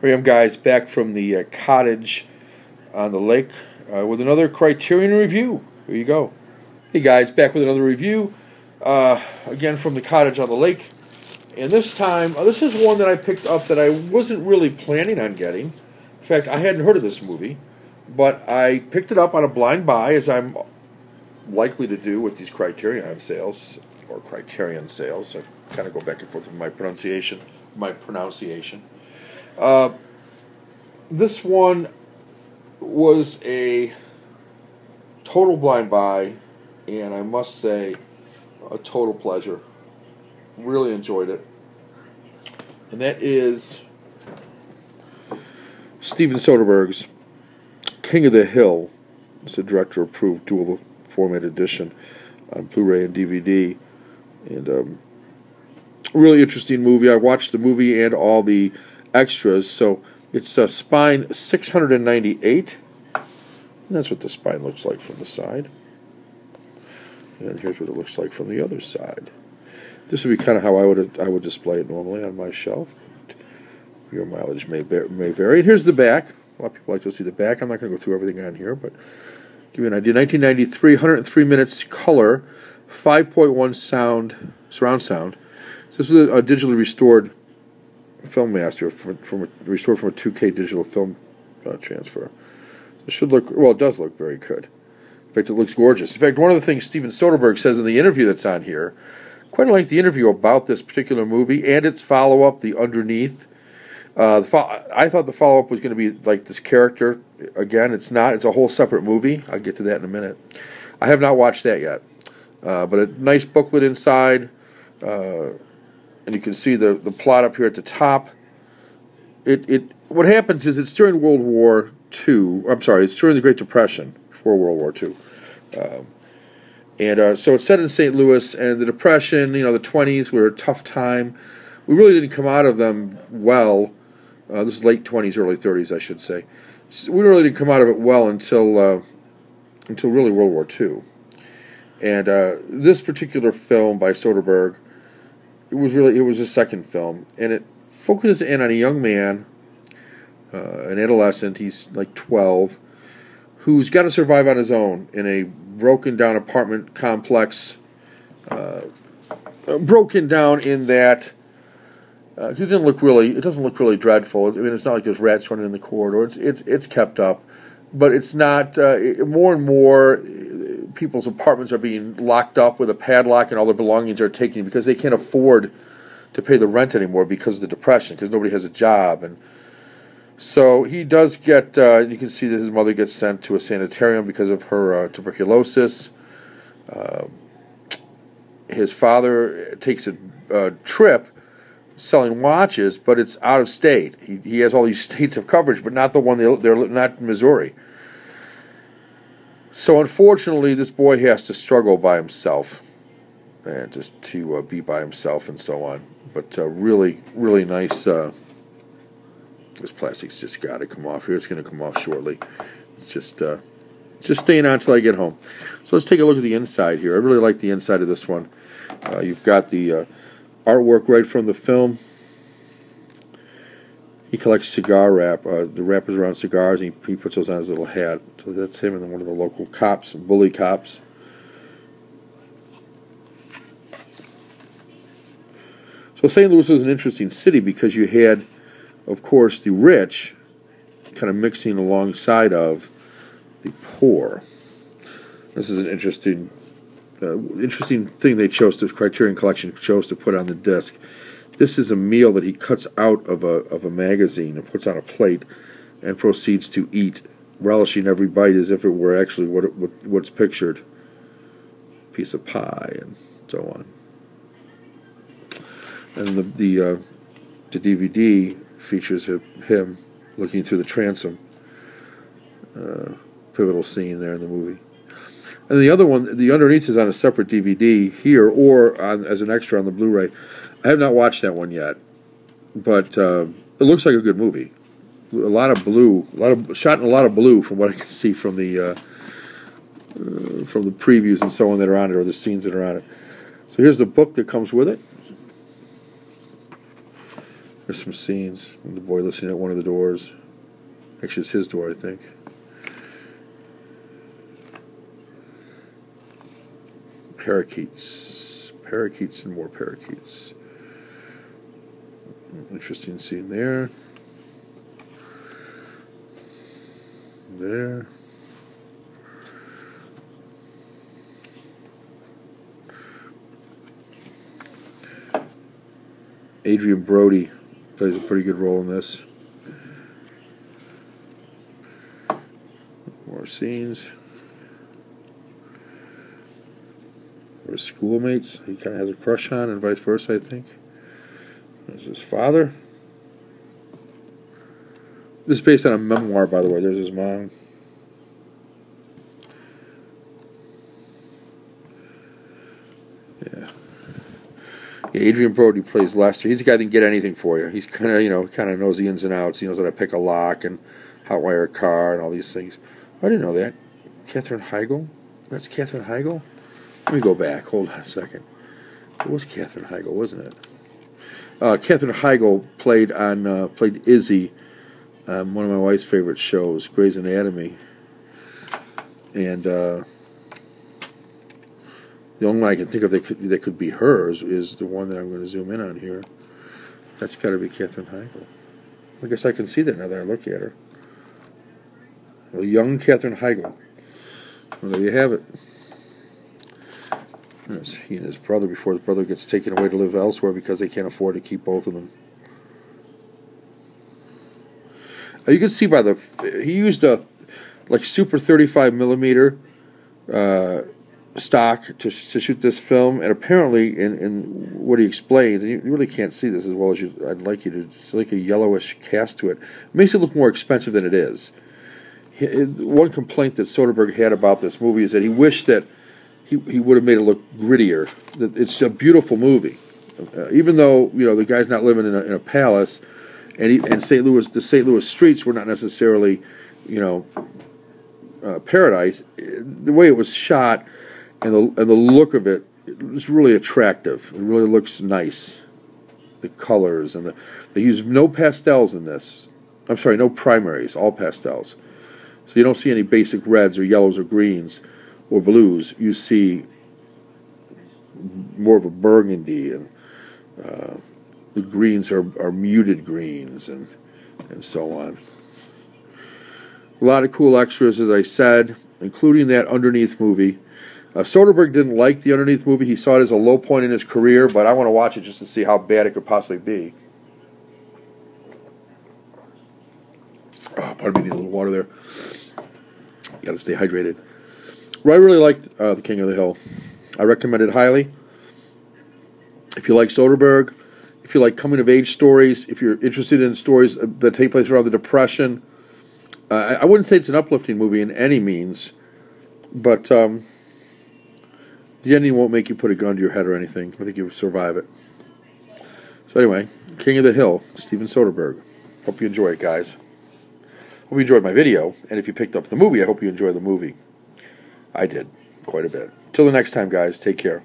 Here I am, guys, back from the cottage on the lake with another Criterion review. Here you go. Hey, guys, back with another review, again from the cottage on the lake. And this time, this is one that I picked up that I wasn't really planning on getting. In fact, I hadn't heard of this movie, but I picked it up on a blind buy, as I'm likely to do with these Criterion sales, or Criterion sales. I kind of go back and forth with my pronunciation. This one was a total blind buy, and I must say, a total pleasure. Really enjoyed it. And that is Steven Soderbergh's King of the Hill. It's a director-approved dual-format edition on Blu-ray and DVD. And really interesting movie. I watched the movie and all the extras. So it's spine 698. And that's what the spine looks like from the side. And here's what it looks like from the other side. This would be kind of how I would display it normally on my shelf. Your mileage may vary. And here's the back. A lot of people like to see the back. I'm not going to go through everything on here, but give you an idea. 1993, 103 minutes color, 5.1 surround sound. So this was a digitally restored film master, restored from a 2K digital film transfer. It should look, well, it does look very good. In fact, it looks gorgeous. In fact, one of the things Steven Soderbergh says in the interview that's on here, quite a lengthy interview about this particular movie and its follow-up, The Underneath. I thought the follow-up was going to be like this character. Again, it's not. It's a whole separate movie. I'll get to that in a minute. I have not watched that yet. But a nice booklet inside. And you can see the plot up here at the top. What happens is it's during World War II. I'm sorry, it's during the Great Depression, before World War II. So it's set in St. Louis, and the Depression, the 20s were a tough time. We really didn't come out of them well. This is late 20s, early 30s, I should say. So we really didn't come out of it well until really World War II. And this particular film by Soderbergh, it was a second film, and it focuses in on a young man, an adolescent. He's like 12, who's got to survive on his own in a broken down apartment complex. Broken down in that it doesn't look really dreadful. I mean, it's not like there's rats running in the corridor. It's kept up, but it's not. More and more people's apartments are being locked up with a padlock, and all their belongings are taken because they can't afford to pay the rent anymore because of the Depression, because nobody has a job. And so he does get, you can see that his mother gets sent to a sanitarium because of her tuberculosis. His father takes a trip selling watches, but it's out of state. He has all these states of coverage, but not the one they're not in Missouri. So unfortunately, this boy has to struggle by himself, and just to be by himself and so on. But really, really nice. This plastic's just got to come off here. It's going to come off shortly. It's just staying on until I get home. So let's take a look at the inside here. I really like the inside of this one. You've got the artwork right from the film. He collects cigar wrap. The wrappers around cigars, and he puts those on his little hat. So that's him and one of the local cops, bully cops. So St. Louis was an interesting city because you had, of course, the rich kind of mixing alongside of the poor. This is an interesting thing they chose to, Criterion Collection chose to put on the disc. This is a meal that he cuts out of a magazine and puts on a plate and proceeds to eat, relishing every bite as if it were actually what's pictured. Piece of pie and so on. And the DVD features him looking through the transom. Pivotal scene there in the movie. And the other one, the Underneath, is on a separate DVD here or as an extra on the Blu-ray. I have not watched that one yet, but it looks like a good movie. A lot of blue, shot in a lot of blue from what I can see from the previews and so on that are on it, or the scenes that are on it. So here's the book that comes with it. There's some scenes. The boy listening at one of the doors. Actually, it's his door, I think. Parakeets. Parakeets and more parakeets. Interesting scene there. There. Adrian Brody plays a pretty good role in this. More scenes. Or schoolmates he kind of has a crush on, and vice versa, I think. There's his father. This is based on a memoir, by the way. There's his mom. Yeah. Yeah, Adrian Brody plays Lester. He's the guy that can get anything for you. He's kind of, kind of knows the ins and outs. He knows how to pick a lock and hotwire a car and all these things. I didn't know that. Katherine Heigl? That's Katherine Heigl? Let me go back. Hold on a second. It was Katherine Heigl, wasn't it? Katherine Heigl played Izzy on one of my wife's favorite shows, Grey's Anatomy. And the only one I can think of that could be hers is the one that I'm going to zoom in on here. That's got to be Katherine Heigl. I guess I can see that now that I look at her. Well, young Katherine Heigl. Well, there you have it. There's he and his brother before his brother gets taken away to live elsewhere because they can't afford to keep both of them. You can see by he used a like super 35 millimeter stock to shoot this film, and apparently in what he explains, and you really can't see this as well as I'd like you to. It's like a yellowish cast to it. It makes it look more expensive than it is. One complaint that Soderbergh had about this movie is that he wished that he would have made it look grittier. That it's a beautiful movie, even though the guy's not living in a palace, and the St. Louis streets were not necessarily paradise. The way it was shot and the look of it was really attractive. It really looks nice. The colors and they use no pastels in this. I'm sorry, no primaries, all pastels. So you don't see any basic reds or yellows or greens or blues. You see more of a burgundy, and the greens are muted greens and so on. A lot of cool extras, as I said, including that Underneath movie. Soderbergh didn't like the Underneath movie. He saw it as a low point in his career, but I want to watch it just to see how bad it could possibly be. Oh, pardon me, need a little water there. Got to stay hydrated. Well, I really liked The King of the Hill. I recommend it highly. If you like Soderbergh, if you like coming-of-age stories, if you're interested in stories that take place around the Depression, I wouldn't say it's an uplifting movie in any means, but the ending won't make you put a gun to your head or anything. I think you'll survive it. So anyway, King of the Hill, Steven Soderbergh. Hope you enjoy it, guys. Hope you enjoyed my video, and if you picked up the movie, I hope you enjoy the movie. I did, quite a bit. Till the next time, guys, take care.